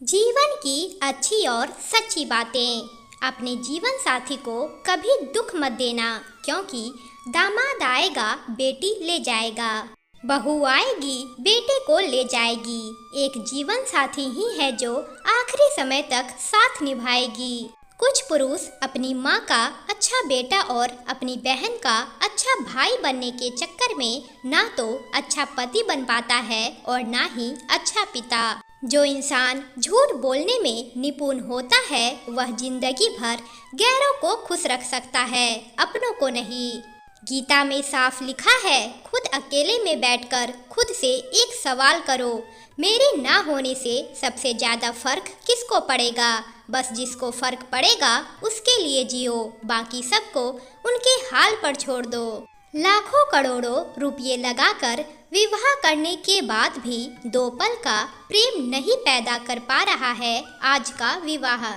जीवन की अच्छी और सच्ची बातें। अपने जीवन साथी को कभी दुख मत देना, क्योंकि दामाद आएगा बेटी ले जाएगा, बहू आएगी बेटे को ले जाएगी। एक जीवन साथी ही है जो आखिरी समय तक साथ निभाएगी। कुछ पुरुष अपनी माँ का अच्छा बेटा और अपनी बहन का अच्छा भाई बनने के चक्कर में ना तो अच्छा पति बन पाता है और ना ही अच्छा पिता। जो इंसान झूठ बोलने में निपुण होता है वह जिंदगी भर गैरों को खुश रख सकता है, अपनों को नहीं। गीता में साफ लिखा है, खुद अकेले में बैठकर खुद से एक सवाल करो, मेरे ना होने से सबसे ज़्यादा फर्क किसको पड़ेगा? बस जिसको फर्क पड़ेगा उसके लिए जियो, बाकी सबको उनके हाल पर छोड़ दो। लाखों करोड़ों रुपये लगाकर विवाह करने के बाद भी 2 पल का प्रेम नहीं पैदा कर पा रहा है आज का विवाह।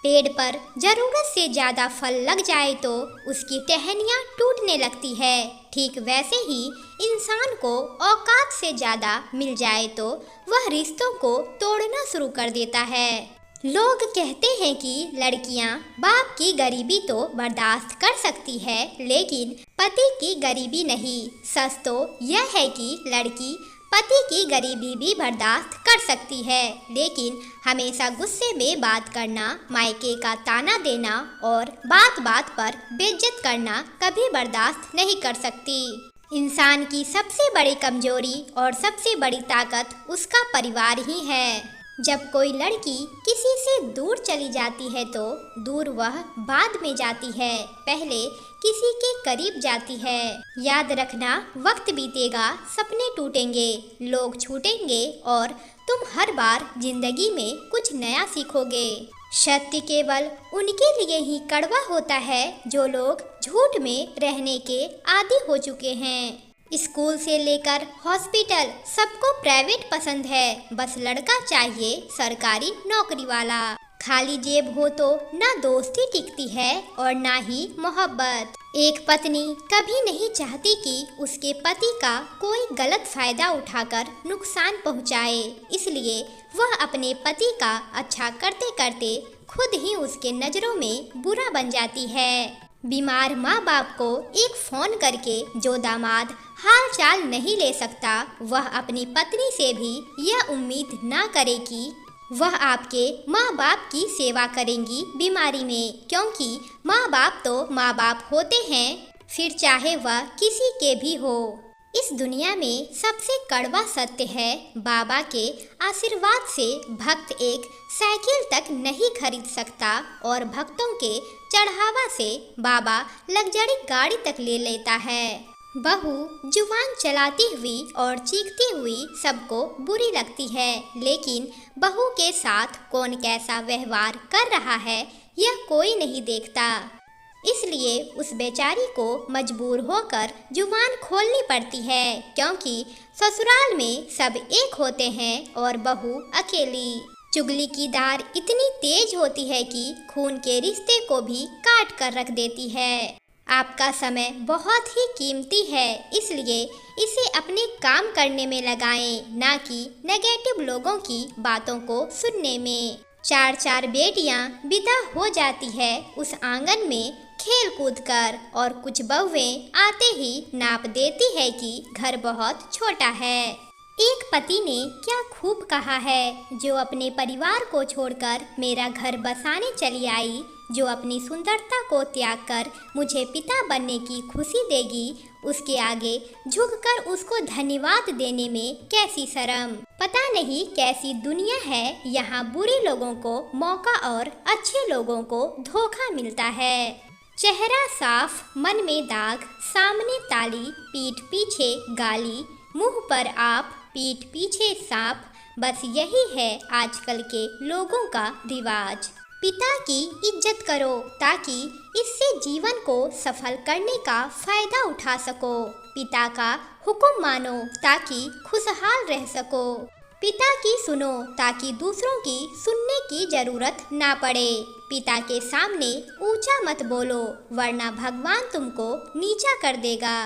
पेड़ पर जरूरत से ज्यादा फल लग जाए तो उसकी टहनियाँ टूटने लगती है। ठीक वैसे ही इंसान को औकात से ज्यादा मिल जाए तो वह रिश्तों को तोड़ना शुरू कर देता है। लोग कहते हैं कि लड़कियां बाप की गरीबी तो बर्दाश्त कर सकती है, लेकिन पति की गरीबी नहीं। सच तो यह है कि लड़की पति की गरीबी भी बर्दाश्त कर सकती है, लेकिन हमेशा गुस्से में बात करना, मायके का ताना देना और बात बात पर बेइज्जत करना कभी बर्दाश्त नहीं कर सकती। इंसान की सबसे बड़ी कमजोरी और सबसे बड़ी ताकत उसका परिवार ही है। जब कोई लड़की किसी से दूर चली जाती है तो दूर वह बाद में जाती है, पहले किसी के करीब जाती है। याद रखना, वक्त बीतेगा, सपने टूटेंगे, लोग छूटेंगे और तुम हर बार जिंदगी में कुछ नया सीखोगे। सत्य केवल उनके लिए ही कड़वा होता है जो लोग झूठ में रहने के आदी हो चुके हैं। स्कूल से लेकर हॉस्पिटल सबको प्राइवेट पसंद है, बस लड़का चाहिए सरकारी नौकरी वाला। खाली जेब हो तो ना दोस्ती टिकती है और ना ही मोहब्बत। एक पत्नी कभी नहीं चाहती कि उसके पति का कोई गलत फायदा उठाकर नुकसान पहुंचाए, इसलिए वह अपने पति का अच्छा करते करते खुद ही उसके नज़रों में बुरा बन जाती है। बीमार माँ बाप को एक फ़ोन करके जो दामाद हाल चाल नहीं ले सकता, वह अपनी पत्नी से भी यह उम्मीद ना करे कि वह आपके माँ बाप की सेवा करेंगी बीमारी में, क्योंकि माँ बाप तो माँ बाप होते हैं, फिर चाहे वह किसी के भी हो। इस दुनिया में सबसे कड़वा सत्य है, बाबा के आशीर्वाद से भक्त एक साइकिल तक नहीं खरीद सकता और भक्तों के चढ़ावा से बाबा लग्जरी गाड़ी तक ले लेता है। बहू जुबान चलाती हुई और चीखती हुई सबको बुरी लगती है, लेकिन बहू के साथ कौन कैसा व्यवहार कर रहा है यह कोई नहीं देखता। इसलिए उस बेचारी को मजबूर होकर जुबान खोलनी पड़ती है, क्योंकि ससुराल में सब एक होते हैं और बहू अकेली। चुगली की धार इतनी तेज होती है कि खून के रिश्ते को भी काट कर रख देती है। आपका समय बहुत ही कीमती है, इसलिए इसे अपने काम करने में लगाएं, ना कि नेगेटिव लोगों की बातों को सुनने में। 4 बेटियां विदा हो जाती है उस आंगन में खेल कूद कर, और कुछ बहुएं आते ही नाप देती है कि घर बहुत छोटा है। एक पति ने क्या खूब कहा है, जो अपने परिवार को छोड़कर मेरा घर बसाने चली आई, जो अपनी सुंदरता को त्याग कर मुझे पिता बनने की खुशी देगी, उसके आगे झुककर उसको धन्यवाद देने में कैसी शर्म। पता नहीं कैसी दुनिया है, यहाँ बुरे लोगों को मौका और अच्छे लोगों को धोखा मिलता है। चेहरा साफ मन में दाग, सामने ताली पीठ पीछे गाली, मुंह पर आप पीठ पीछे सांप, बस यही है आजकल के लोगों का रिवाज। पिता की इज्जत करो ताकि इससे जीवन को सफल करने का फायदा उठा सको। पिता का हुक्म मानो ताकि खुशहाल रह सको। पिता की सुनो ताकि दूसरों की सुनने की जरूरत ना पड़े। पिता के सामने ऊंचा मत बोलो, वरना भगवान तुमको नीचा कर देगा।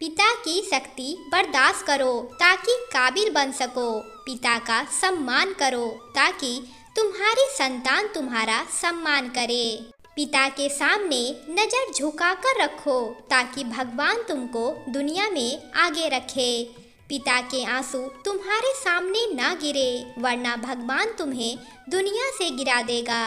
पिता की शक्ति बर्दाश्त करो ताकि काबिल बन सको। पिता का सम्मान करो ताकि तुम्हारी संतान तुम्हारा सम्मान करे। पिता के सामने नजर झुकाकर रखो ताकि भगवान तुमको दुनिया में आगे रखे। पिता के आंसू तुम्हारे सामने ना गिरे, वरना भगवान तुम्हें दुनिया से गिरा देगा।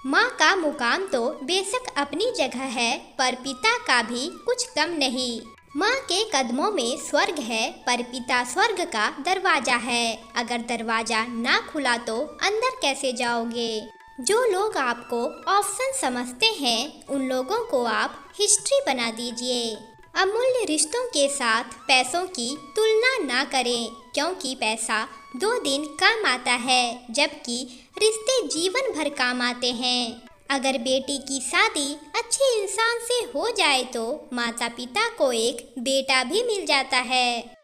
माँ का मुकाम तो बेशक अपनी जगह है, पर पिता का भी कुछ कम नहीं। माँ के कदमों में स्वर्ग है, पर पिता स्वर्ग का दरवाजा है। अगर दरवाजा ना खुला तो अंदर कैसे जाओगे? जो लोग आपको ऑप्शन समझते हैं, उन लोगों को आप हिस्ट्री बना दीजिए। अमूल्य रिश्तों के साथ पैसों की तुलना ना करें, क्योंकि पैसा 2 दिन काम आता है, जबकि रिश्ते जीवन भर काम आते हैं। अगर बेटी की शादी अच्छे इंसान से हो जाए तो माता पिता को एक बेटा भी मिल जाता है।